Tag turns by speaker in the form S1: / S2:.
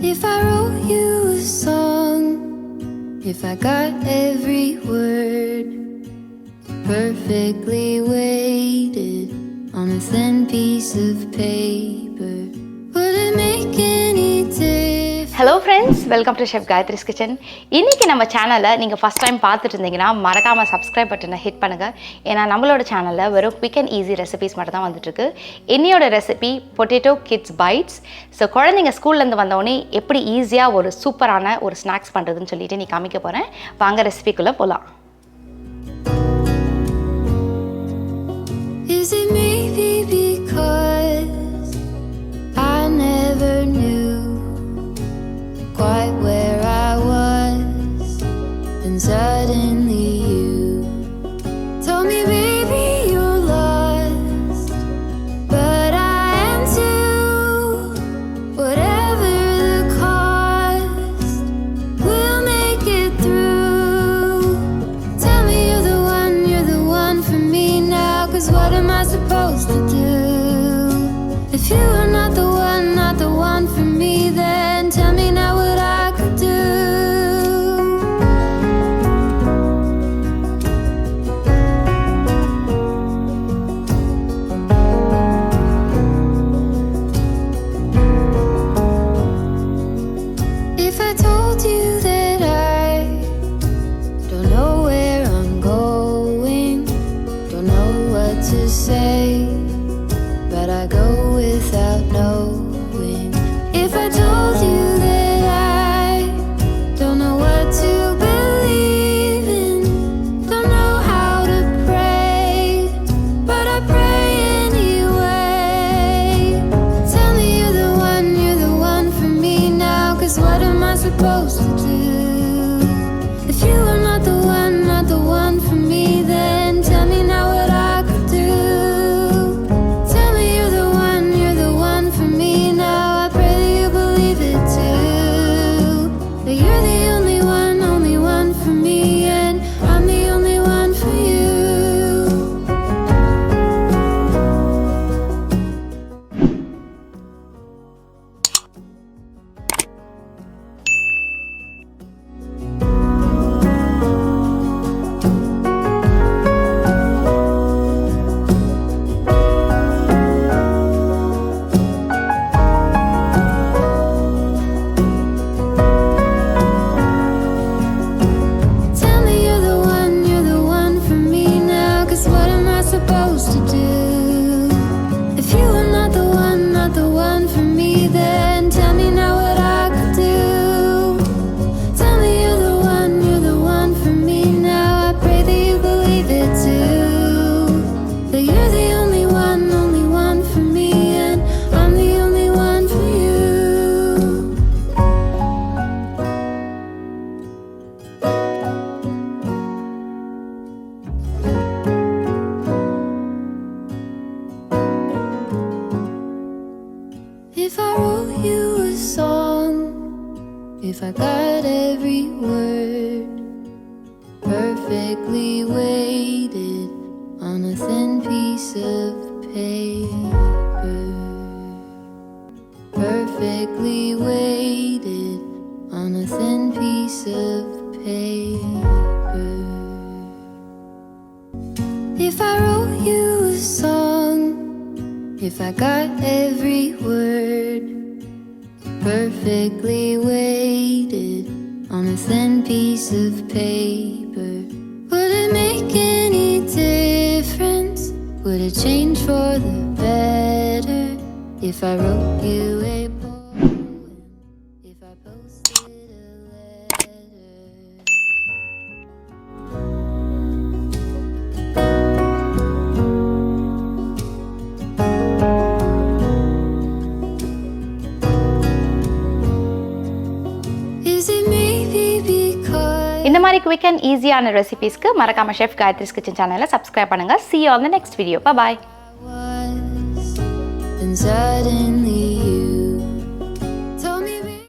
S1: If I wrote you a song, if I got every word perfectly weighted on a thin piece of paper, would it make any difference?
S2: Hello friends, welcome to Chef Gayatri's Kitchen. இன்னைக்கு நம்ம சேனலை நீங்கள் first time பார்த்துட்டு இருந்தீங்கன்னா மறக்காமல் subscribe பட்டனை hit பண்ணுங்கள். ஏன்னா நம்மளோட சேனலில் வெறும் குவிக் அண்ட் ஈஸி ரெசிபீஸ் மட்டும் தான் வந்துட்டுருக்கு. என்னையோட recipe potato kids bites. So குழந்தைங்க ஸ்கூல்லேருந்து வந்தோடனே எப்படி ஈஸியாக ஒரு சூப்பரான ஒரு ஸ்நாக்ஸ் பண்ணுறதுன்னு சொல்லிட்டு நீ காமிக்க போகிறேன். வாங்க ரெசிபிக்குள்ளே போகலாம்.
S1: Is it maybe because I never knew quite where I was, and suddenly you told me, baby, you're lost, but I am too. Whatever the cost, we'll make it through. Tell me you're the one for me now, 'cause what am I supposed to do? If you are not the one for me, then tell me now what I could do. If I told you that I don't know where I'm going, don't know what to say, but I go without knowing. If I told you that I don't know what to believe in, don't know how to pray, but I pray anyway. Tell me you're the one for me now, 'cause what am I supposed to do? If you are not the one for me, then tell me now what I could do. Tell me you're the one for me now. I pray that you believe it too, that you're the only one for me, and I'm the only one for you. Tell me you're the one for me now, 'cause what am I supposed to do? If you are not the one for me, then tell me now what I could do. Tell me you're the one for me now. I pray that you believe it too, that you're the only one for me, and I'm the only one for you. If I wrote you a song, if I got every word perfectly weighted on a thin piece of paper, perfectly weighted on a thin piece of paper. If I wrote you a song, if I got every word perfectly weighted on a thin piece of paper, would it make any difference? Would it change for the better if I wrote you a poem? If I posted a letter? Is it maybe because
S2: இந்த மாதிரி quick and ஈஸியான ரெசிபீஸ்க்கு மறக்காமல் chef Gayathri's kitchen சேனலை subscribe பண்ணுங்கள். See you on the next video. Bye bye.
S1: and suddenly